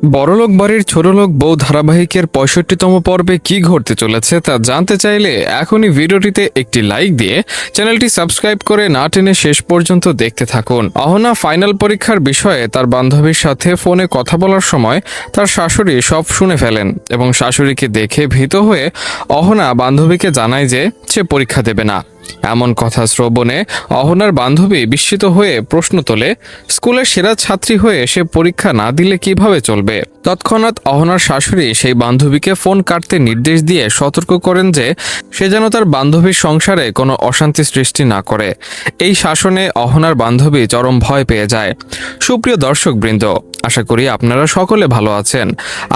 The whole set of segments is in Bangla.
বড়লোক বাড়ির ছোটলোক বউ ধারাবাহিকের ৬৫তম পর্বে কি ঘটতে চলেছে তা জানতে চাইলে এখনই ভিডিওটিতে একটি লাইক দিয়ে চ্যানেলটি সাবস্ক্রাইব করে না টেনে শেষ পর্যন্ত দেখতে থাকুন। অহনা ফাইনাল পরীক্ষার বিষয়ে তার বান্ধবীর সাথে ফোনে কথা বলার সময় তার শাশুড়ি সব শুনে ফেলেন এবং শাশুড়িকে দেখে ভীত হয়ে অহনা বান্ধবীকে জানায় যে সে পরীক্ষা দেবে না। এমন কথা শ্রবণে অহনার বান্ধবী বিস্মিত হয়ে প্রশ্ন তোলে, স্কুলের সেরা ছাত্রী হয়ে সে পরীক্ষা না দিলে কিভাবে চলবে? তৎক্ষণাৎ অহনার শাশুড়ি সেই বান্ধবীকে ফোন কাটতে নির্দেশ দিয়ে সতর্ক করেন যে সে যেন তার বান্ধবীর সংসারে কোনো অশান্তি সৃষ্টি না করে। এই শাসনে অহনার বান্ধবী চরম ভয় পেয়ে যায়। সুপ্রিয় দর্শকবৃন্দ, আশা করি আপনারা সকলে ভালো আছেন।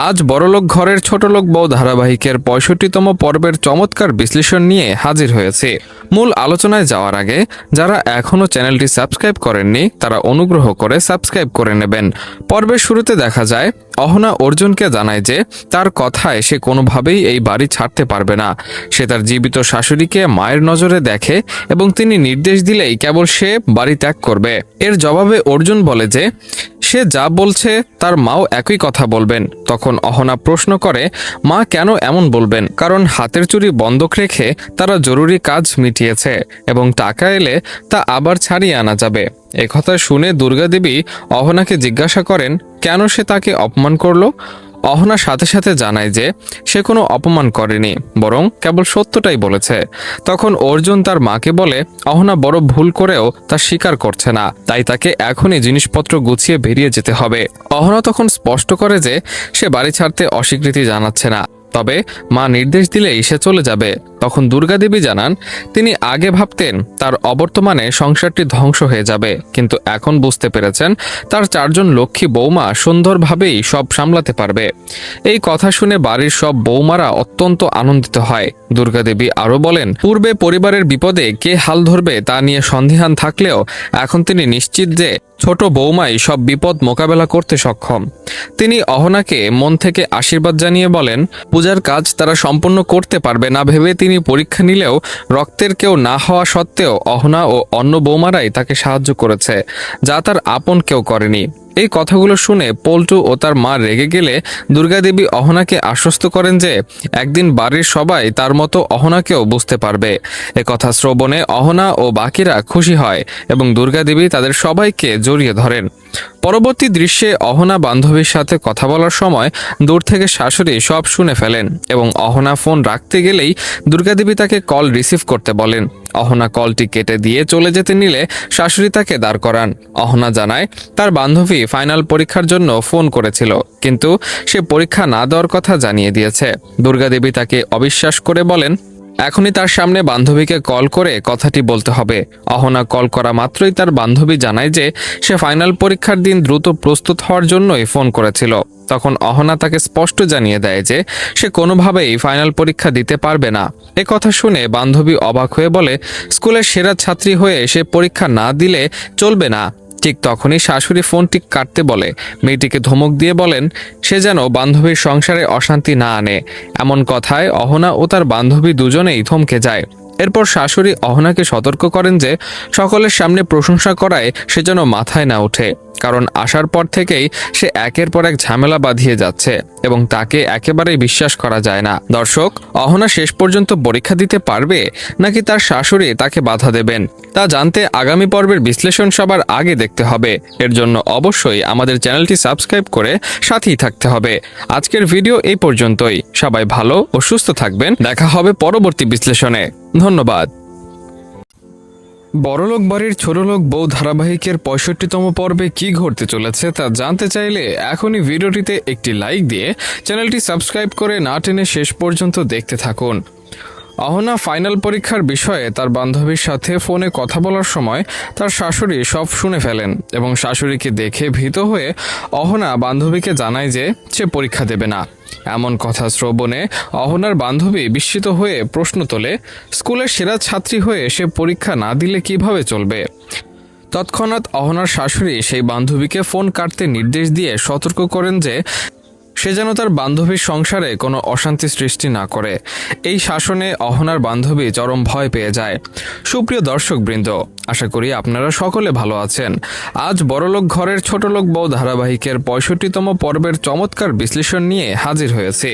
আজ বড়লোক ঘরের ছোটলোক বউ ধারাবাহিকের ৬৫তম পর্বের চমৎকার বিশ্লেষণ নিয়ে হাজির হয়েছে। মূল আলোচনায় যাওয়ার আগে যারা এখনও চ্যানেলটি সাবস্ক্রাইব করেননি তারা অনুগ্রহ করে সাবস্ক্রাইব করে নেবেন। পর্বের শুরুতে দেখা যায় অহনা অর্জুনকে জানায় যে তার কথায় সে কোনোভাবেই এই বাড়ি ছাড়তে পারবে না। সে তার জীবিত শাশুড়িকে মায়ের নজরে দেখে এবং তিনি নির্দেশ দিলেই কেবল সে বাড়ি ত্যাগ করবে। এর জবাবে অর্জুন বলে যে সে যা বলছে তার মাও একই কথা বলবেন। তখন অহনা প্রশ্ন করে, মা কেন এমন বলবেন? কারণ হাতের চুরি বন্ধক রেখে তারা জরুরি কাজ মিটিয়েছে এবং টাকা এলে তা আবার ছাড়িয়ে আনা যাবে। একথা শুনে দুর্গা দেবী অহনাকে জিজ্ঞাসা করেন কেন সে তাকে অপমান করলো। অহনা সাথে সাথে জানায় যে সে কোনো অপমান করেনি, বরং কেবল সত্যটাই বলেছে। তখন অর্জুন তার মাকে বলে অহনা বড় ভুল করেও তা স্বীকার করছে না, তাই তাকে এখনই জিনিসপত্র গুছিয়ে বেরিয়ে যেতে হবে। অহনা তখন স্পষ্ট করে যে সে বাড়ি ছাড়তে অস্বীকৃতি জানাচ্ছে না, তবে মা নির্দেশ দিলেই সে চলে যাবে। তখন দুর্গা দেবী জানান তিনি আগে ভাবতেন তার অবর্তমানে সংসারটি ধ্বংস হয়ে যাবে, কিন্তু এখন বুঝতে পেরেছেন তার 4জন লক্ষ্মী বৌমা সুন্দরভাবেই সব সামলাতে পারবে। এই কথা শুনে বাড়ির সব বৌমারা অত্যন্ত আনন্দিত হয়। দুর্গা দেবী আরও বলেন পূর্বে পরিবারের বিপদে কে হাল ধরবে তা নিয়ে সন্দিহান থাকলেও এখন তিনি নিশ্চিত যে ছোট বৌমাই সব বিপদ মোকাবেলা করতে সক্ষম। তিনি অহনাকে মন থেকে আশীর্বাদ জানিয়ে বলেন পূজার কাজ তারা সম্পন্ন করতে পারবে না ভেবে তিনি পরীক্ষা নিলেও রক্তের কেউ না হওয়া সত্ত্বেও অহনা ও অন্য বৌমারাই তাকে সাহায্য করেছে, যা তার আপন কেউ করেনি। এই কথাগুলো শুনে পল্টু ও তার মা রেগে গেলে দুর্গা দেবী অহনাকে আশ্বস্ত করেন যে একদিন বাড়ির সবাই তার মতো অহনাকেও বুঝতে পারবে। কথা শ্রবণে অহনা ও বাকিরা খুশি হয় এবং দুর্গা দেবী তাদের সবাইকে জড়িয়ে ধরেন। পরবর্তী দৃশ্যে অহনা বান্ধবীর সাথে কথা বলার সময় দূর থেকে শাশুড়ি সব শুনে ফেলেন এবং অহনা ফোন রাখতে গেলেই দুর্গা দেবী তাকে কল রিসিভ করতে বলেন। অহনা কলটি কেটে দিয়ে চলে যেতে নিলে শাশুড়ি তাকে দাঁড় করান। অহনা জানায় তার বান্ধবী ফাইনাল পরীক্ষার জন্য ফোন করেছিল, কিন্তু সে পরীক্ষা না দেওয়ার কথা জানিয়ে দিয়েছে। দুর্গা দেবী তাকে অবিশ্বাস করে বলেন এখনই তার সামনে বান্ধবীকে কল করে কথাটি বলতে হবে। অহনা কল করা মাত্রই তার বান্ধবী জানায় যে সে ফাইনাল পরীক্ষার দিন দ্রুত প্রস্তুত হওয়ার জন্যই ফোন করেছিল। তখন অহনা তাকে স্পষ্ট জানিয়ে দেয় যে সে কোনোভাবেই ফাইনাল পরীক্ষা দিতে পারবে না। কথা শুনে বান্ধবী অবাক হয়ে বলে স্কুলের সেরা ছাত্রী হয়ে সে পরীক্ষা না দিলে চলবে না। ঠিক তখনই শাশুড়ি ফোনটি কাটতে বলে মেয়েটিকে ধমক দিয়ে বলেন সে যেন বান্ধবীর সংসারে অশান্তি না আনে। এমন কথায় অহনা ও তার বান্ধবী দুজনেই থমকে যায়। এরপর শাশুড়ি অহনাকে সতর্ক করেন যে সকলের সামনে প্রশংসা করায় সে যেন মাথায় না ওঠে, কারণ আসার পর থেকেই সে একের পর এক ঝামেলা বাঁধিয়ে যাচ্ছে এবং তাকে একেবারেই বিশ্বাস করা যায় না। দর্শক, অহনা শেষ পর্যন্ত পরীক্ষা দিতে পারবে নাকি তার শাশুড়ি তাকে বাধা দেবেন তা জানতে আগামী পর্বের বিশ্লেষণ সবার আগে দেখতে হবে। এর জন্য অবশ্যই আমাদের চ্যানেলটি সাবস্ক্রাইব করে সাথেই থাকতে হবে। আজকের ভিডিও এই পর্যন্তই। সবাই ভালো ও সুস্থ থাকবেন। দেখা হবে পরবর্তী বিশ্লেষণে। ধন্যবাদ। বড়লোক বাড়ির ছোটলোক বউ ধারাবাহিকের ৬৫তম পর্বে কি ঘটতে চলেছে তা জানতে চাইলে এখনই ভিডিওটিতে একটি লাইক দিয়ে চ্যানেলটি সাবস্ক্রাইব করে না টেনে শেষ পর্যন্ত দেখতে থাকুন। অহনা ফাইনাল পরীক্ষার বিষয়ে তার বান্ধবীর সাথে ফোনে কথা বলার সময় তার শাশুড়ি সব শুনে ফেলেন এবং শাশুড়িকে দেখে ভীত হয়ে অহনা বান্ধবীকে জানায় যে সে পরীক্ষা দেবে না। এমন কথা শ্রবণে অহনার বান্ধবী বিস্মিত হয়ে প্রশ্ন তোলে স্কুলের সেরা ছাত্রী হয়ে সে পরীক্ষা না দিলে কিভাবে চলবে। তৎক্ষণাৎ অহনার শাশুড়ি সেই বান্ধবীকে ফোন কাটতে নির্দেশ দিয়ে সতর্ক করেন যে সে যেন তার বান্ধবীর সংসারে কোনো অশান্তি সৃষ্টি না করে। এই শাসনে অহনার বান্ধবী চরম ভয় পেয়ে যায়। সুপ্রিয় দর্শকবৃন্দ, আশা করি আপনারা সকলে ভালো আছেন। আজ বড়লোক ঘরের ছোটলোক বউ ধারাবাহিকের 65তম পর্বের চমৎকার বিশ্লেষণ নিয়ে হাজির হয়েছে।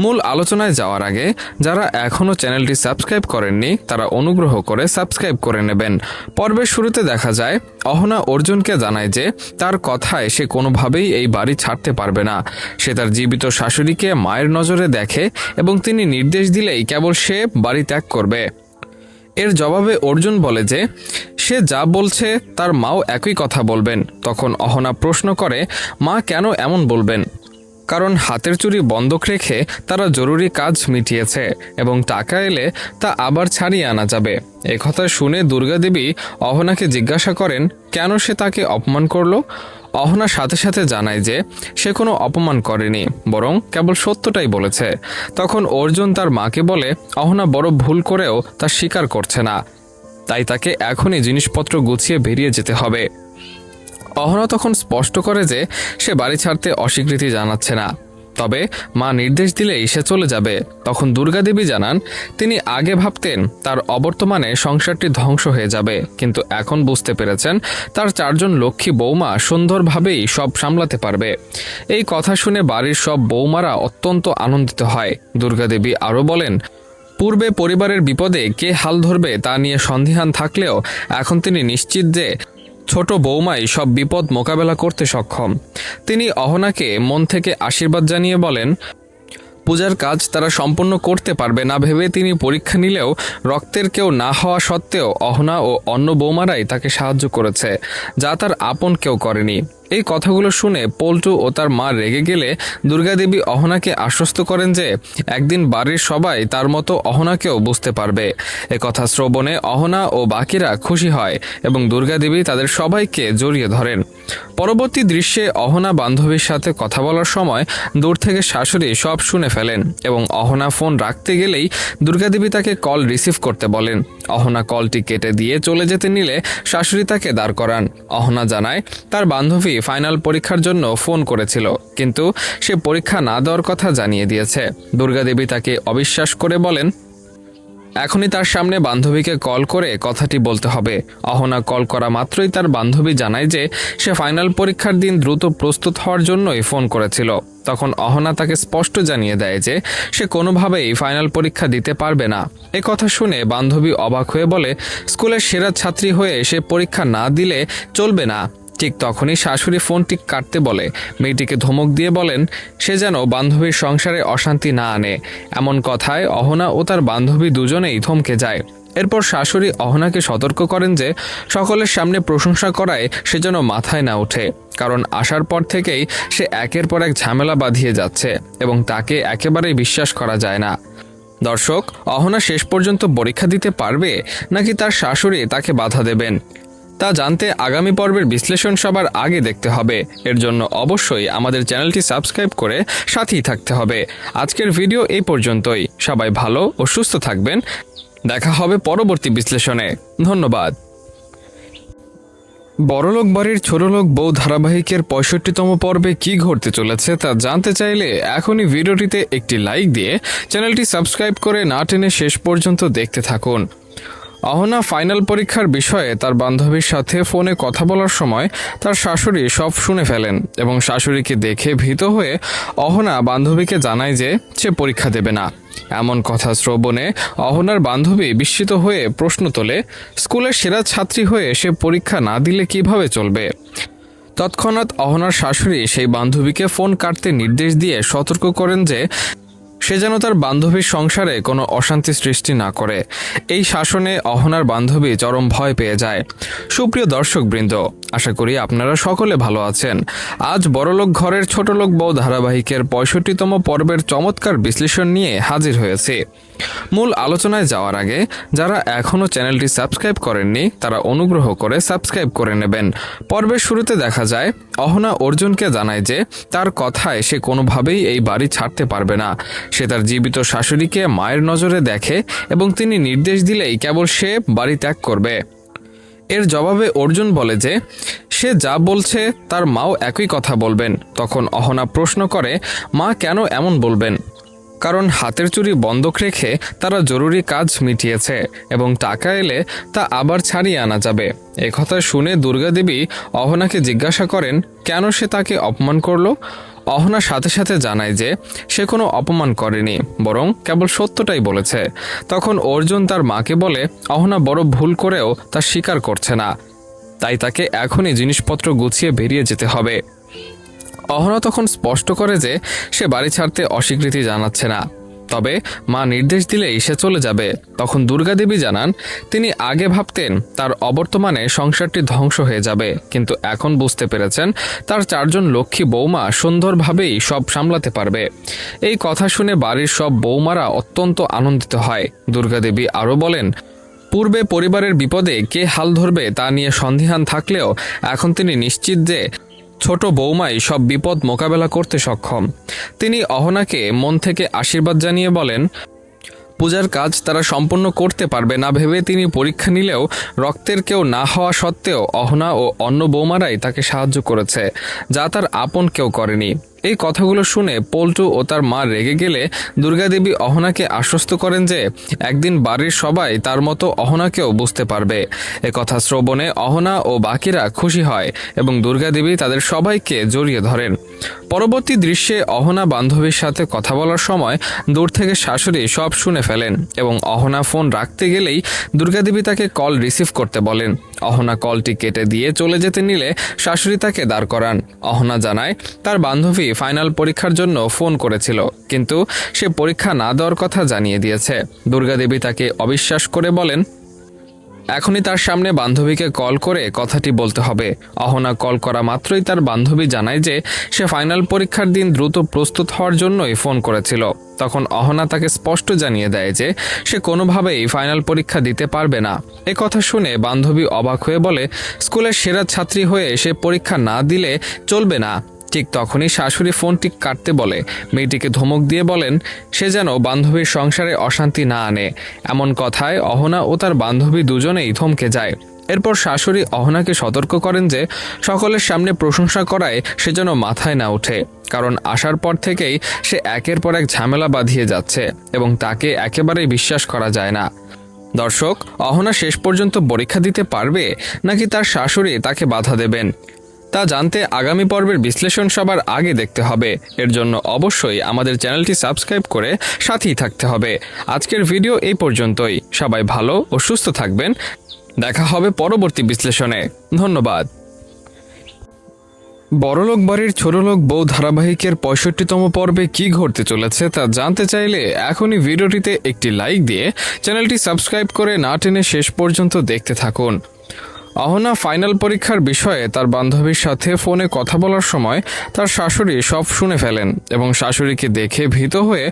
মূল আলোচনায় যাওয়ার আগে যারা এখনও চ্যানেলটি সাবস্ক্রাইব করেননি তারা অনুগ্রহ করে সাবস্ক্রাইব করে নেবেন। পর্বের শুরুতে দেখা যায় অহনা অর্জুনকে জানায় যে তার কথায় সে কোনোভাবেই এই বাড়ি ছাড়তে পারবে না। সে তার জীবিত শাশুড়িকে মায়ের নজরে দেখে এবং তিনি নির্দেশ দিলেই কেবল সে বাড়ি ত্যাগ করবে। এর জবাবে অর্জুন বলে যে সে যা বলছে তার মাও একই কথা বলবেন। তখন অহনা প্রশ্ন করে, মা কেন এমন বলবেন? কারণ হাতের চুরি বন্ধক রেখে তারা জরুরি কাজ মিটিয়েছে এবং টাকা এলে তা আবার ছাড়িয়ে আনা যাবে। একথা শুনে দুর্গা দেবী অহনাকে জিজ্ঞাসা করেন কেন সে তাকে অপমান করলো। অহনা সাথে সাথে জানায় যে সে কোনো অপমান করেনি, বরং কেবল সত্যটাই বলেছে। তখন অর্জুন তার মাকে বলে অহনা বড় ভুল করেও তা স্বীকার করছে না, তাই তাকে এখনই জিনিসপত্র গুছিয়ে বেরিয়ে যেতে হবে। অহনা তখন স্পষ্ট করে যে সে বাড়ি ছাড়তে অস্বীকৃতি জানাচ্ছে না, তবে মা নির্দেশ দিলেই সে চলে যাবে। তখন দুর্গা দেবী জানান তিনি আগে ভাবতেন তার অবর্তমানে সংসারটি ধ্বংস হয়ে যাবে, কিন্তু এখন বুঝতে পেরেছেন তার 4 জন লক্ষ্মী বৌমা সুন্দরভাবেই সব সামলাতে পারবে। এই কথা শুনে বাড়ির সব বৌমারা অত্যন্ত আনন্দিত হয়। দুর্গা দেবী আরও বলেন পূর্বে পরিবারের বিপদে কে হাল ধরবে তা নিয়ে সন্দিহান থাকলেও এখন তিনি নিশ্চিত যে ছোট বৌমাই সব বিপদ মোকাবেলা করতে সক্ষম। তিনি অহনাকে মন থেকে আশীর্বাদ জানিয়ে বলেন পূজার কাজ তারা সম্পন্ন করতে পারবে না ভেবে তিনি পরীক্ষা নিলেও রক্তের কেউ না হওয়া সত্ত্বেও অহনা ও অন্য বৌমারাই তাকে সাহায্য করেছে, যা তার আপন কেউ করেনি। এই কথাগুলো শুনে পল্টু ও তার মা রেগে গেলে দুর্গাদেবী অহনাকে আশ্বস্ত করেন যে একদিন বাড়ির সবাই তার মতো অহনাকেও বুঝতে পারবে। একথা শ্রবণে অহনা ও বাকিরা খুশি হয় এবং দুর্গাদেবী তাদের সবাইকে জড়িয়ে ধরেন। পরবর্তী দৃশ্যে অহনা বান্ধবীর সাথে কথা বলার সময় দূর থেকে শাশুড়ি সব শুনে ফেলেন এবং অহনা ফোন রাখতে গেলেই দুর্গাদেবী তাকে কল রিসিভ করতে বলেন। অহনা কলটি কেটে দিয়ে চলে যেতে নিলে শাশুড়ি তাকে দাঁড় করান। অহনা জানায় তার বান্ধবী ফাইনাল পরীক্ষার জন্য ফোন করেছিল, কিন্তু সে পরীক্ষা না দেওয়ার কথা জানিয়ে দিয়েছে। দুর্গাদেবী তাকে অবিশ্বাস করে বলেন এখনই তার সামনে বান্ধবীকে কল করে কথাটি বলতে হবে। অহনা কল করা মাত্রই তার বান্ধবী জানায় যে সে ফাইনাল পরীক্ষার দিন দ্রুত প্রস্তুত হওয়ার জন্যই ফোন করেছিল। তখন অহনা তাকে স্পষ্ট জানিয়ে দেয় যে সে কোনোভাবেই ফাইনাল পরীক্ষা দিতে পারবে না। এ কথা শুনে বান্ধবী অবাক হয়ে বলে স্কুলের সেরা ছাত্রী হয়ে সে পরীক্ষা না দিলে চলবে না। ঠিক তখনই শাশুড়ি ফোনটি কাটতে বলে মেয়েটিকে ধমক দিয়ে বলেন সে যেন বান্ধবীর সংসারে অশান্তি না আনে। এমন কথায় অহনা ও তার বান্ধবী দুজনেই থমকে যায়। এরপর শাশুড়ি অহনাকে সতর্ক করেন যে সকলের সামনে প্রশংসা করায় সে যেন মাথায় না ওঠে, কারণ আসার পর থেকেই সে একের পর এক ঝামেলা বাঁধিয়ে যাচ্ছে এবং তাকে একেবারেই বিশ্বাস করা যায় না। দর্শক, অহনা শেষ পর্যন্ত পরীক্ষা দিতে পারবে নাকি তার শাশুড়ি তাকে বাধা দেবেন তা জানতে আগামী পর্বের বিশ্লেষণ সবার আগে দেখতে হবে। এর জন্য অবশ্যই আমাদের চ্যানেলটি সাবস্ক্রাইব করে সাথেই থাকতে হবে। আজকের ভিডিও এই পর্যন্তই। সবাই ভালো ও সুস্থ থাকবেন। দেখা হবে পরবর্তী বিশ্লেষণে। ধন্যবাদ। বড়লোক বাড়ির ছোটলোক বউ ধারাবাহিকের 65তম পর্বে কি ঘটতে চলেছে তা জানতে চাইলে এখনই ভিডিওটিতে একটি লাইক দিয়ে চ্যানেলটি সাবস্ক্রাইব করে না টেনে শেষ পর্যন্ত দেখতে থাকুন। অহনা ফাইনাল পরীক্ষার বিষয়ে তার বান্ধবীর সাথে ফোনে কথা বলার সময় তার শাশুড়ি সব শুনে ফেলেন এবং শাশুড়িকে দেখে ভীত হয়ে অহনা বান্ধবীকে জানায় যে সে পরীক্ষা দেবে না। এমন কথা শ্রবণে অহনার বান্ধবী বিস্মিত হয়ে প্রশ্ন তোলে স্কুলের সেরা ছাত্রী হয়ে সে পরীক্ষা না দিলে কিভাবে চলবে। তৎক্ষণাৎ অহনার শাশুড়ি সেই বান্ধবীকে ফোন কাটতে নির্দেশ দিয়ে সতর্ক করেন যে সে যেন তার বান্ধবীর সংসারে কোনো অশান্তি সৃষ্টি না করে। এই শাসনে অহনার বান্ধবী চরম ভয় পেয়ে যায়। সুপ্রিয় দর্শকবৃন্দ, আশা করি আপনারা সকলে ভালো আছেন। আজ বড়লোক ঘরের ছোটলোক বউ ধারাবাহিকের 65তম পর্বের চমৎকার বিশ্লেষণ নিয়ে হাজির হয়েছে। মূল আলোচনায় যাওয়ার আগে যারা এখনও চ্যানেলটি সাবস্ক্রাইব করেননি তারা অনুগ্রহ করে সাবস্ক্রাইব করে নেবেন। পর্বের শুরুতে দেখা যায় অহনা অর্জুনকে জানায় যে তার কথায় সে কোনোভাবেই এই বাড়ি ছাড়তে পারবে না। সে তার জীবিত শাশুড়িকে মায়ের নজরে দেখে এবং তিনি নির্দেশ দিলেই কেবল সে বাড়ি ত্যাগ করবে। এর জবাবে অর্জুন বলে যে সে যা বলছে তার মাও একই কথা বলবেন। তখন অহনা প্রশ্ন করে, মা কেন এমন বলবেন? কারণ হাতের চুড়ি বন্ধক রেখে তারা জরুরি কাজ মিটিয়েছে এবং টাকা এলে তা আবার ছাড়িয়ে আনা যাবে। এ কথা শুনে দুর্গা দেবী অহনাকে জিজ্ঞাসা করেন কেন সে তাকে অপমান করলো। অহনা সাথে সাথে জানায় যে সে কোনো অপমান করেনি, বরং কেবল সত্যটাই বলেছে। তখন অর্জুন তার মাকে বলে অহনা বড় ভুল করেও তা স্বীকার করছে না, তাই তাকে এখনই জিনিসপত্র গুছিয়ে বেরিয়ে যেতে হবে। অহনা তখন স্পষ্ট করে যে সে বাড়ি ছাড়তে অস্বীকৃতি জানাচ্ছে না, তবে মা নির্দেশ দিলেই সে চলে যাবে। তখন দুর্গা দেবী জানান তিনি আগে ভাবতেন তার অবর্তমানে সংসারটি ধ্বংস হয়ে যাবে, কিন্তু এখন বুঝতে পেরেছেন তার 4জন লক্ষ্মী বৌমা সুন্দরভাবেই সব সামলাতে পারবে। এই কথা শুনে বাড়ির সব বৌমারা অত্যন্ত আনন্দিত হয়। দুর্গা দেবী আরও বলেন, পূর্বে পরিবারের বিপদে কে হাল ধরবে তা নিয়ে সন্দিহান থাকলেও এখন তিনি নিশ্চিত যে ছোট বৌমাই সব বিপদ মোকাবেলা করতে সক্ষম। তিনি অহনাকে মন থেকে আশীর্বাদ জানিয়ে বলেন পূজার কাজ তারা সম্পন্ন করতে পারবে না ভেবে তিনি পরীক্ষা নিলেও রক্তের কেউ না হওয়া সত্ত্বেও অহনা ও অন্য বৌমারাই তাকে সাহায্য করেছে, যা তার আপন কেউ করেনি। এই কথাগুলো শুনে পল্টু ও তার মা রেগে গেলে দুর্গাদেবী অহনাকে আশ্বস্ত করেন যে একদিন বাড়ির সবাই তার মতো অহনাকেও বুঝতে পারবে। কথা শ্রবণে অহনা ও বাকিরা খুশি হয় এবং দুর্গাদেবী তাদের সবাইকে জড়িয়ে ধরেন। পরবর্তী দৃশ্যে অহনা বান্ধবীর সাথে কথা বলার সময় দূর থেকে শাশুড়ি সব শুনে ফেলেন এবং অহনা ফোন রাখতে গেলেই দুর্গাদেবী তাকে কল রিসিভ করতে বলেন। অহনা কলটি কেটে দিয়ে চলে যেতে নিলে শাশুড়ি তাকে দাঁড় করান। অহনা জানায় তার বান্ধবী ফাইনাল পরীক্ষার জন্য ফোন করেছিল, কিন্তু সে পরীক্ষা না দেওয়ার কথা জানিয়ে দিয়েছে। দুর্গাদেবী তাকে অবিশ্বাস করে বলেন এখনই তার সামনে বান্ধবীকে কল করে কথাটি বলতে হবে। অহনা কল করা মাত্রই তার বান্ধবী জানায় যে সে ফাইনাল পরীক্ষার দিন দ্রুত প্রস্তুত হওয়ার জন্যই ফোন করেছিল। তখন অহনা তাকে স্পষ্ট জানিয়ে দেয় যে সে কোনোভাবেই ফাইনাল পরীক্ষা দিতে পারবে না। এ কথা শুনে বান্ধবী অবাক হয়ে বলে স্কুলের সেরা ছাত্রী হয়ে সে পরীক্ষা না দিলে চলবে না। ঠিক তখনই শাশুড়ি ফোনটি কাটতে বলে মেয়েটিকে ধমক দিয়ে বলেন সে যেন বান্ধবীর সংসারে অশান্তি না আনে। এমন কথায় অহনা ও তার বান্ধবী দুজনেই থমকে যায়। এরপর শাশুড়ি অহনাকে সতর্ক করেন যে সকলের সামনে প্রশংসা করায় সে যেন মাথায় না ওঠে, কারণ আসার পর থেকেই সে একের পর এক ঝামেলা বাঁধিয়ে যাচ্ছে এবং তাকে একেবারেই বিশ্বাস করা যায় না। দর্শক, অহনা শেষ পর্যন্ত পরীক্ষা দিতে পারবে নাকি তার শাশুড়ি তাকে বাধা দেবেন তা জানতে আগামী পর্বের বিশ্লেষণ সবার আগে দেখতে হবে। এর জন্য অবশ্যই আমাদের চ্যানেলটি সাবস্ক্রাইব করে সাথেই থাকতে হবে। আজকের ভিডিও এই পর্যন্তই। সবাই ভালো ও সুস্থ থাকবেন। দেখা হবে পরবর্তী বিশ্লেষণে। ধন্যবাদ। বড়লোক বাড়ির ছোটলোক বউ ধারাবাহিকের 65তম পর্বে কি ঘটতে চলেছে তা জানতে চাইলে এখনই ভিডিওটিতে একটি লাইক দিয়ে চ্যানেলটি সাবস্ক্রাইব করে না টেনে শেষ পর্যন্ত দেখতে থাকুন। অহনা ফাইনাল পরীক্ষার বিষয়ে তার বান্ধবীর সাথে ফোনে কথা বলার সময় তার শাশুড়ি সব শুনে ফেলেন এবং শাশুড়িকে দেখে ভীত হয়ে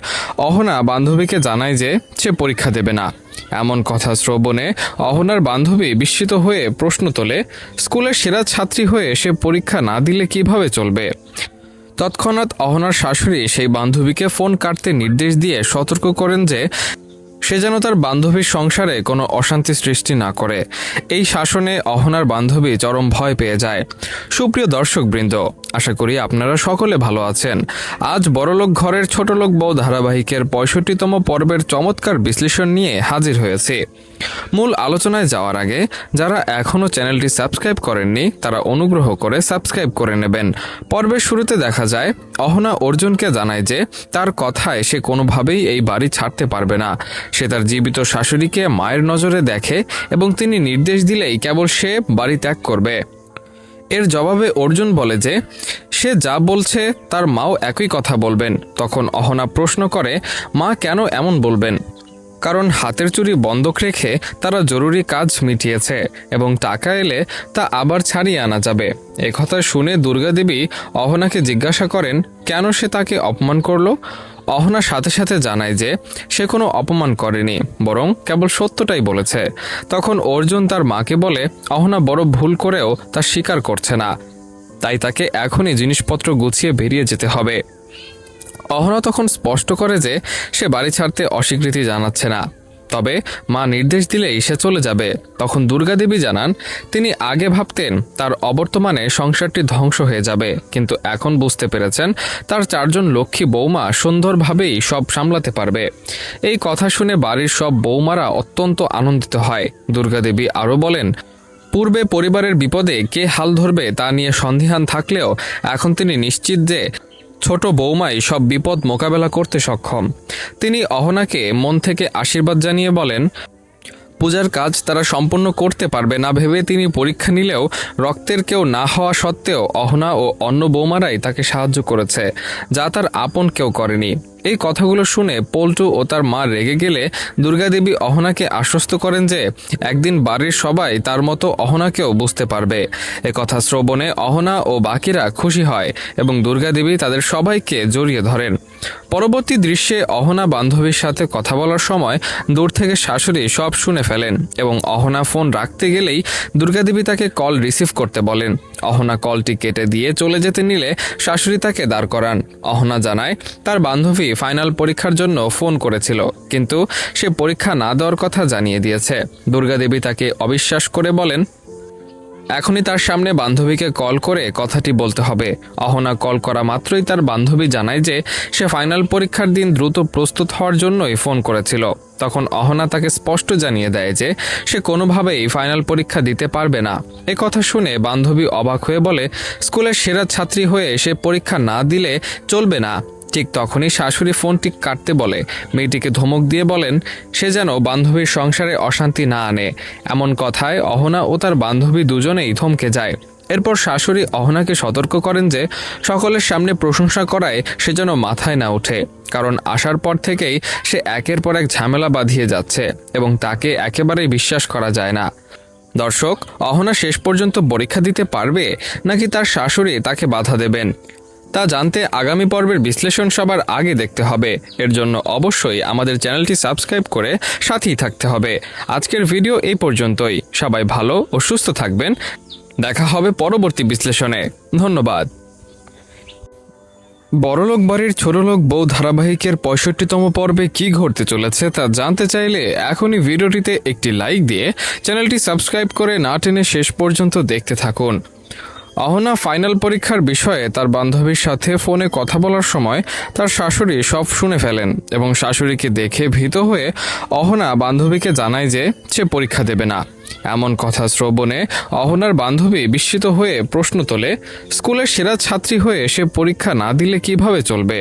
অহনা বান্ধবীকে জানায় যে সে পরীক্ষা দেবে না। এমন কথা শ্রবণে অহনার বান্ধবী বিস্মিত হয়ে প্রশ্ন তোলে স্কুলের সেরা ছাত্রী হয়ে সে পরীক্ষা না দিলে কিভাবে চলবে। তৎক্ষণাৎ অহনার শাশুড়ি সেই বান্ধবীকে ফোন কাটতে নির্দেশ দিয়ে সতর্ক করেন যে সে যেন তার বান্ধবীর সংসারে কোনো অশান্তি সৃষ্টি না করে। এই শাসনে অহনার বান্ধবী চরম ভয় পেয়ে যায়। সুপ্রিয় দর্শকবৃন্দ, আশা করি আপনারা সকলে ভালো আছেন। আজ বড়লোক ঘরের ছোটলোক বউ ধারাবাহিকের 65তম পর্বের চমৎকার বিশ্লেষণ নিয়ে হাজির হয়েছে। মূল আলোচনায় যাওয়ার আগে যারা এখনও চ্যানেলটি সাবস্ক্রাইব করেননি তারা অনুগ্রহ করে সাবস্ক্রাইব করে নেবেন। পর্বের শুরুতে দেখা যায় অহনা অর্জুনকে জানায় যে তার কথায় সে কোনোভাবেই এই বাড়ি ছাড়তে পারবে না। সে তার জীবিত শাশুড়িকে মায়ের নজরে দেখে এবং তিনি নির্দেশ দিলেই কেবল সে বাড়ি ত্যাগ করবে। এর জবাবে অর্জুন বলে যে সে যা বলছে তার মাও একই কথা বলবেন। তখন অহনা প্রশ্ন করে মা কেন এমন বলবেন? কারণ হাতের চুড়ি বন্ধক রেখে তারা জরুরি কাজ মিটিয়েছে এবং টাকা এলে তা আবার ছাড়িয়ে আনা যাবে। কথা শুনে দুর্গাদেবী অহনাকে জিজ্ঞাসা করেন কেন সে তাকে অপমান করলো। অহনা সাথে সাথে জানায় যে সে কোনো অপমান করেনি, বরং কেবল সত্যটাই বলেছে। তখন অর্জুন তার মাকে বলে অহনা বড় ভুল করেও তা স্বীকার করছে না, তাই তাকে এখনই জিনিসপত্র গুছিয়ে বেরিয়ে যেতে হবে। অহনা তখন স্পষ্ট করে যে সে বাড়ি ছাড়তে অস্বীকৃতি জানাচ্ছে না, তবে মা নির্দেশ দিলেই সে চলে যাবে। তখন দুর্গা দেবী জানান, তিনি আগে ভাবতেন তার অবর্তমানে সংসারটি ধ্বংস হয়ে যাবে, কিন্তু এখন বুঝতে পেরেছেন তার 4 জন লক্ষ্মী বৌমা সুন্দরভাবেই সব সামলাতে পারবে। এই কথা শুনে বাড়ির সব বৌমারা অত্যন্ত আনন্দিত হয়। দুর্গা দেবী আরও বলেন, পূর্বে পরিবারের বিপদে কে হাল ধরবে তা নিয়ে সন্দিহান থাকলেও এখন তিনি নিশ্চিত যে ছোট বৌমাই সব বিপদ মোকাবেলা করতে সক্ষম। তিনি অহনাকে মন থেকে আশীর্বাদ জানিয়ে বলেন, পূজার কাজ তারা সম্পূর্ণ করতে পারবে না ভেবে তিনি পরীক্ষা নিলেও রক্তের কেউ না হওয়া সত্ত্বেও অহনা ও অন্য বৌমারাই তাকে সাহায্য করেছে, যা তার আপন কেউ করেনি। এই কথাগুলো শুনে পল্টু ও তার মা রেগে গেলে দুর্গা দেবী অহনাকে আশ্বস্ত করেন যে একদিন বাড়ির সবাই তার মতো অহনাকেও বুঝতে পারবে। কথা শ্রবণে অহনা ও বাকিরা খুশি হয় এবং দুর্গা দেবী তাদের সবাইকে জড়িয়ে ধরেন। পরবর্তী দৃশ্যে অহনা বান্ধবীর সাথে কথা বলার সময় দূর থেকে শাশুড়ি সব শুনে ফেলেন এবং অহনা ফোন রাখতে গেলেই দুর্গা দেবী তাকে কল রিসিভ করতে বলেন। অহনা কলটি কেটে দিয়ে চলে যেতে নিলে শাশুড়ি তাকে দাঁড় করান। অহনা জানায় তার বান্ধবী ফাইনাল পরীক্ষার জন্য ফোন করেছিল, কিন্তু সে পরীক্ষা না দেওয়ার কথা জানিয়ে দিয়েছে। দুর্গা দেবী তাকে অবিশ্বাস করে বলেন, এখনই তার সামনে বান্ধবীকে কল করে কথাটি বলতে হবে। অহনা কল করা মাত্রই তার বান্ধবী জানায় যে সে ফাইনাল পরীক্ষার দিন দ্রুত প্রস্তুত হওয়ার জন্যই ফোন করেছিল। তখন অহনা তাকে স্পষ্ট জানিয়ে দেয় যে সে কোনোভাবেই ফাইনাল পরীক্ষা দিতে পারবে না। এ কথা শুনে বান্ধবী অবাক হয়ে বলে, স্কুলের সেরা ছাত্রী হয়ে সে পরীক্ষা না দিলে চলবে না। ঠিক তখনই শাশুড়ি ফোনটি কাটতে বলে মেয়েটিকে ধমক দিয়ে বলেন সে যেন বান্ধবীর সংসারে অশান্তি না আনে। এমন কথায় অহনা ও তার বান্ধবী দুজনেই থমকে যায়। এরপর শাশুড়ি অহনাকে সতর্ক করেন যে সকলের সামনে প্রশংসা করায় সে যেন মাথায় না ওঠে, কারণ আসার পর থেকেই সে একের পর এক ঝামেলা বাঁধিয়ে যাচ্ছে এবং তাকে একেবারেই বিশ্বাস করা যায় না। দর্শক, অহনা শেষ পর্যন্ত পরীক্ষা দিতে পারবে নাকি তার শাশুড়ি তাকে বাধা দেবেন তা জানতে আগামী পর্বের বিশ্লেষণ সবার আগে দেখতে হবে। এর জন্য অবশ্যই আমাদের চ্যানেলটি সাবস্ক্রাইব করে সাথেই থাকতে হবে। আজকের ভিডিও এই পর্যন্তই। সবাই ভালো ও সুস্থ থাকবেন। দেখা হবে পরবর্তী বিশ্লেষণে। ধন্যবাদ। বড়লোক বাড়ির ছোটলোক বউ ধারাবাহিকের 65তম পর্বে কি ঘটতে চলেছে তা জানতে চাইলে এখনই ভিডিওটিতে একটি লাইক দিয়ে চ্যানেলটি সাবস্ক্রাইব করে না টেনে শেষ পর্যন্ত দেখতে থাকুন। অহনা ফাইনাল পরীক্ষার বিষয়ে তার বান্ধবীর সাথে ফোনে কথা বলার সময় তার শাশুড়ি সব শুনে ফেলেন এবং শাশুড়িকে দেখে ভীত হয়ে অহনা বান্ধবীকে জানায় যে সে পরীক্ষা দেবে না। এমন কথা শ্রবণে অহনার বান্ধবী বিস্মিত হয়ে প্রশ্ন তোলে, স্কুলের সেরা ছাত্রী হয়ে সে পরীক্ষা না দিলে কিভাবে চলবে?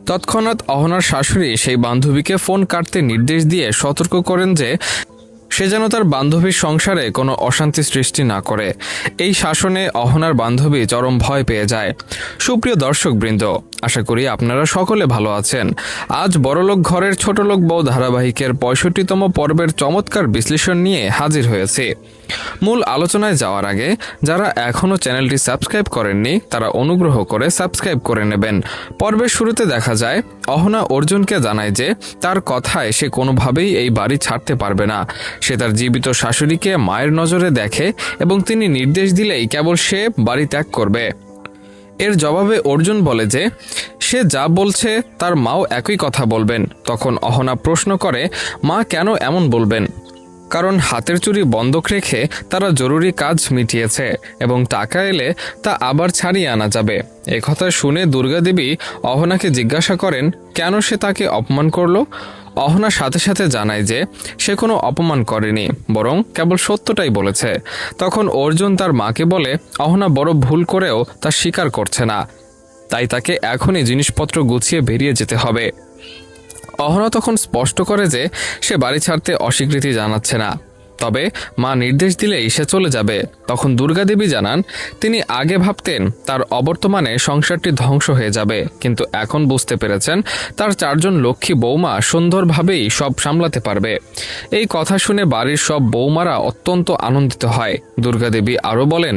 তৎক্ষণাৎ অহনার শাশুড়ি সেই বান্ধবীকে ফোন কাটতে নির্দেশ দিয়ে সতর্ক করেন যে সে যেন তার বান্ধবীর সংসারে কোনো অশান্তি সৃষ্টি না করে। এই শাসনে অহনার বান্ধবী চরম ভয় পেয়ে যায়। সুপ্রিয় দর্শকবৃন্দ, আশা করি আপনারা সকলে ভালো আছেন। আজ বড়লোক ঘরের ছোটলোক বউ ধারাবাহিকের 65তম পর্বের চমৎকার বিশ্লেষণ নিয়ে হাজির হয়েছে। মূল আলোচনায় যাওয়ার আগে যারা এখনও চ্যানেলটি সাবস্ক্রাইব করেননি তারা অনুগ্রহ করে সাবস্ক্রাইব করে নেবেন। পর্বের শুরুতে দেখা যায় অহনা অর্জুনকে জানায় যে তার কথায় সে কোনোভাবেই এই বাড়ি ছাড়তে পারবে না। সে তার জীবিত শাশুড়িকে মায়ের নজরে দেখে এবং তিনি নির্দেশ দিলেই কেবল সে বাড়ি ত্যাগ করবে। এর জবাবে অর্জুন বলে যে সে যা বলছে তার মাও একই কথা বলবেন। তখন অহনা প্রশ্ন করে, মা কেন এমন বলবেন? কারণ হাতের চুরি বন্ধক রেখে তারা জরুরি কাজ মিটিয়েছে এবং টাকা এলে তা আবার ছাড়িয়ে আনা যাবে। একথা শুনে দুর্গা দেবী অহনাকে জিজ্ঞাসা করেন কেন সে তাকে অপমান করলো। অহনা সাথে সাথে জানায় যে সে কোনো অপমান করেনি, বরং কেবল সত্যটাই বলেছে। তখন অর্জুন তার মাকে বলে অহনা বড় ভুল করেও তা স্বীকার করছে না, তাই তাকে এখনই জিনিসপত্র গুছিয়ে বেরিয়ে যেতে হবে। অহনা তখন স্পষ্ট করে যে সে বাড়ি ছাড়তে অস্বীকৃতি জানাচ্ছে না, তবে মা নির্দেশ দিলেই সে চলে যাবে। তখন দুর্গা দেবী জানান তিনি আগে ভাবতেন তার অবর্তমানে সংসারটি ধ্বংস হয়ে যাবে, কিন্তু এখন বুঝতে পেরেছেন তার 4 জন লক্ষ্মী বৌমা সুন্দরভাবেই সব সামলাতে পারবে। এই কথা শুনে বাড়ির সব বৌমারা অত্যন্ত আনন্দিত হয়। দুর্গা দেবী আরও বলেন,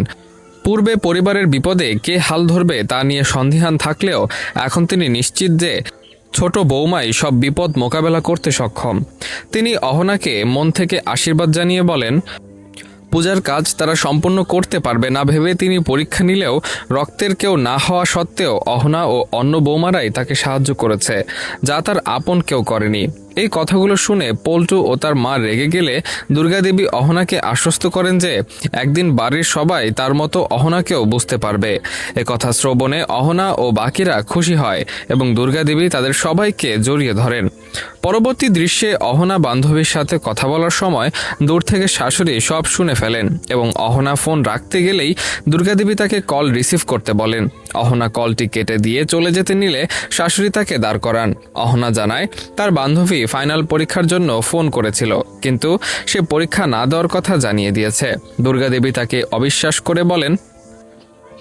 পূর্বে পরিবারের বিপদে কে হাল ধরবে তা নিয়ে সন্দিহান থাকলেও এখন তিনি নিশ্চিত যে ছোট বৌমাই সব বিপদ মোকাবেলা করতে সক্ষম। তিনি অহনাকে মন থেকে আশীর্বাদ জানিয়ে বলেন, পূজার কাজ তারা সম্পূর্ণ করতে পারবে না ভেবে তিনি পরীক্ষা নিলেও রক্তের কেউ না হওয়া সত্ত্বেও অহনা ও অন্য বৌমারাই তাকে সাহায্য করেছে, যা তার আপন কেউ করেনি। এই কথাগুলো শুনে পল্টু ও তার মা রেগে গেলে দুর্গাদেবী অহনাকে আশ্বস্ত করেন যে একদিন বাড়ির সবাই তার মতো অহনাকেও বুঝতে পারবে। কথা শ্রবণে অহনা ও বাকিরা খুশি হয় এবং দুর্গাদেবী তাদের সবাইকে জড়িয়ে ধরেন। পরবর্তী দৃশ্যে অহনা বান্ধবীর সাথে কথা বলার সময় দূর থেকে শাশুড়ি সব শুনে ফেলেন এবং অহনা ফোন রাখতে গেলেই দুর্গাদেবী তাকে কল রিসিভ করতে বলেন। অহনা কলটি কেটে দিয়ে চলে যেতে নিলে শাশুড়ি তাকে দাঁড় করান। অহনা জানায় তার বান্ধবী ফাইনাল পরীক্ষার জন্য ফোন করেছিল, কিন্তু সে পরীক্ষা না দেওয়ার কথা জানিয়ে দিয়েছে। দুর্গাদেবী তাকে অবিশ্বাস করে বলেন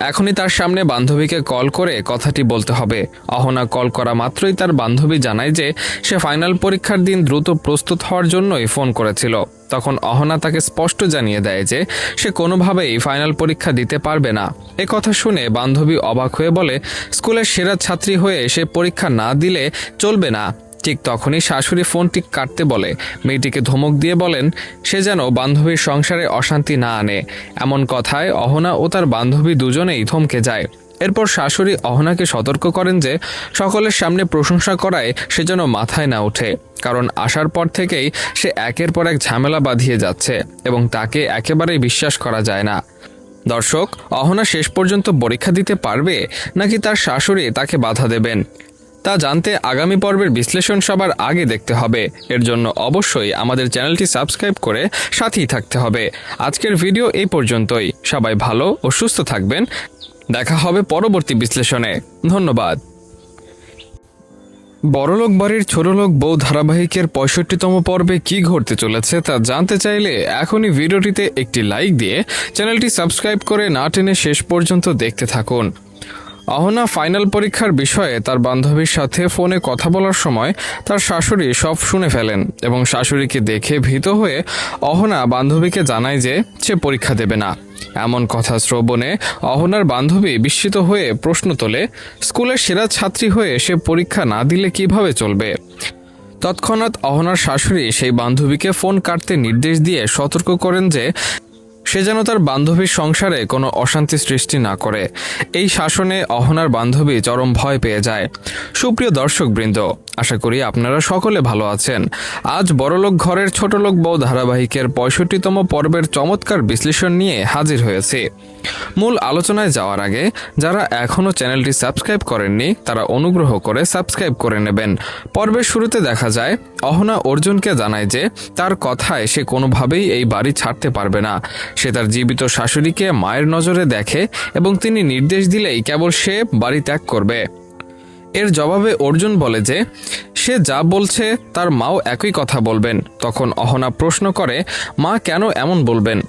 এখনই তার সামনে বান্ধবীকে কল করে কথাটি বলতে হবে। অহনা কল করা মাত্রই তার বান্ধবী জানায় যে সে ফাইনাল পরীক্ষার দিন দ্রুত প্রস্তুত হওয়ার জন্যই ফোন করেছিল। তখন অহনা তাকে স্পষ্ট জানিয়ে দেয় যে সে কোনোভাবেই ফাইনাল পরীক্ষা দিতে পারবে না। কথা শুনে বান্ধবী অবাক হয়ে বলে স্কুলের সেরা ছাত্রী হয়ে সে পরীক্ষা না দিলে চলবে না। ঠিক তখনই শাশুড়ি ফোনটি কাটতে বলে মেয়েটিকে ধমক দিয়ে বলেন সে যেন বান্ধবীর সংসারে অশান্তি না আনে। এমন কথায় অহনা ও তার বান্ধবী দুজনেই থমকে যায়। এরপর শাশুড়ি অহনাকে সতর্ক করেন যে সকলের সামনে প্রশংসা করায় সে যেন মাথায় না ওঠে, কারণ আসার পর থেকেই সে একের পর এক ঝামেলা বাঁধিয়ে যাচ্ছে এবং তাকে একেবারেই বিশ্বাস করা যায় না। দর্শক, অহনা শেষ পর্যন্ত পরীক্ষা দিতে পারবে নাকি তার শাশুড়ি তাকে বাধা দেবেন তা জানতে আগামী পর্বের বিশ্লেষণ সবার আগে দেখতে হবে। এর জন্য অবশ্যই আমাদের চ্যানেলটি সাবস্ক্রাইব করে সাথেই থাকতে হবে। আজকের ভিডিও এই পর্যন্তই। সবাই ভালো ও সুস্থ থাকবেন। দেখা হবে পরবর্তী বিশ্লেষণে। ধন্যবাদ। বড়লোক বাড়ির ছোটলোক বউ ধারাবাহিকের 65তম পর্বে কি ঘটতে চলেছে তা জানতে চাইলে এখনই ভিডিওটিতে একটি লাইক দিয়ে চ্যানেলটি সাবস্ক্রাইব করে না টেনে শেষ পর্যন্ত দেখতে থাকুন। অহনা ফাইনাল পরীক্ষার বিষয়ে তার বান্ধবীর সাথে ফোনে কথা বলার সময় তার শাশুড়ি সব শুনে ফেলেন এবং শাশুড়িকে দেখে ভীত হয়ে অহনা বান্ধবীকে জানায় যে সে পরীক্ষা দেবে না। এমন কথা শ্রবণে অহনার বান্ধবী বিস্মিত হয়ে প্রশ্ন তোলে স্কুলের সেরা ছাত্রী হয়ে সে পরীক্ষা না দিলে কিভাবে চলবে। তৎক্ষণাৎ অহনার শাশুড়ি সেই বান্ধবীকে ফোন কাটতে নির্দেশ দিয়ে সতর্ক করেন যে সে যেন তার বান্ধবীর সংসারে কোনো অশান্তি সৃষ্টি না করে। এই শাসনে অহনার বান্ধবী চরম ভয় পেয়ে যায়। সুপ্রিয় দর্শকবৃন্দ, আশা করি আপনারা সকলে ভালো আছেন। আজ বড়লোক ঘরের ছোটলোক বউ ধারাবাহিকের 65তম পর্বের চমৎকার বিশ্লেষণ নিয়ে হাজির হয়েছে। মূল আলোচনায় যাওয়ার আগে যারা এখনও চ্যানেলটি সাবস্ক্রাইব করেননি তারা অনুগ্রহ করে সাবস্ক্রাইব করে নেবেন। পর্বের শুরুতে দেখা যায় অহনা অর্জুনকে জানায় যে তার কথায় সে কোনোভাবেই এই বাড়ি ছাড়তে পারবে না। সে তার জীবিত শাশুড়িকে মায়ের নজরে দেখে এবং তিনি নির্দেশ দিলেই কেবল সে বাড়ি ত্যাগ করবে। এর জবাবে অর্জুন বলে যে সে যা বলছে তার মাও একই কথা বলবেন। তখন অহনা প্রশ্ন করে মা কেন এমন বলবেন?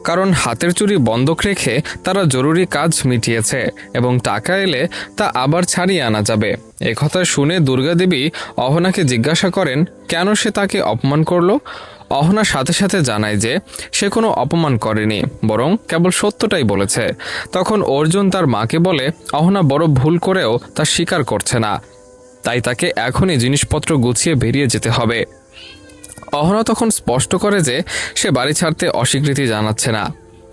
কারণ হাতের চুরি বন্ধক রেখে তারা জরুরি কাজ মিটিয়েছে এবং টাকা এলে তা আবার ছাড়িয়ে আনা যাবে। একথা শুনে দুর্গাদেবী অহনাকে জিজ্ঞাসা করেন কেন সে তাকে অপমান করলো। অহনা সাথে সাথে জানায় যে সে কোনো অপমান করেনি, বরং কেবল সত্যটাই বলেছে। তখন অর্জুন তার মাকে বলে অহনা বড় ভুল করেও তা স্বীকার করছে না, তাই তাকে এখনই জিনিসপত্র গুছিয়ে বেরিয়ে যেতে হবে। অহনা তখন স্পষ্ট করে যে সে বাড়ি ছাড়তে অস্বীকৃতি জানাচ্ছে না,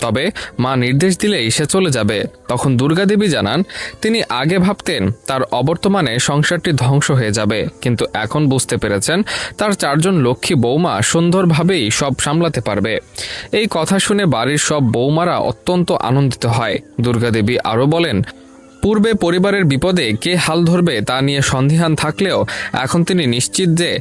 তবে মা নির্দেশ দিলেই সে চলে যাবে। তখন দুর্গাদেবী জানান তিনি আগে ভাবতেন তার অবর্তমানে সংসারটি ধ্বংস হয়ে যাবে, কিন্তু এখন বুঝতে পেরেছেন তার 4 জন লক্ষ্মী বৌমা সুন্দরভাবেই সব সামলাতে পারবে। এই কথা শুনে বাড়ির সব বৌমারা অত্যন্ত আনন্দিত হয়। দুর্গাদেবী আরও বলেন পূর্বে পরিবারের বিপদে কে হাল ধরবে তা নিয়ে সন্দিহান থাকলেও এখন তিনি নিশ্চিত যে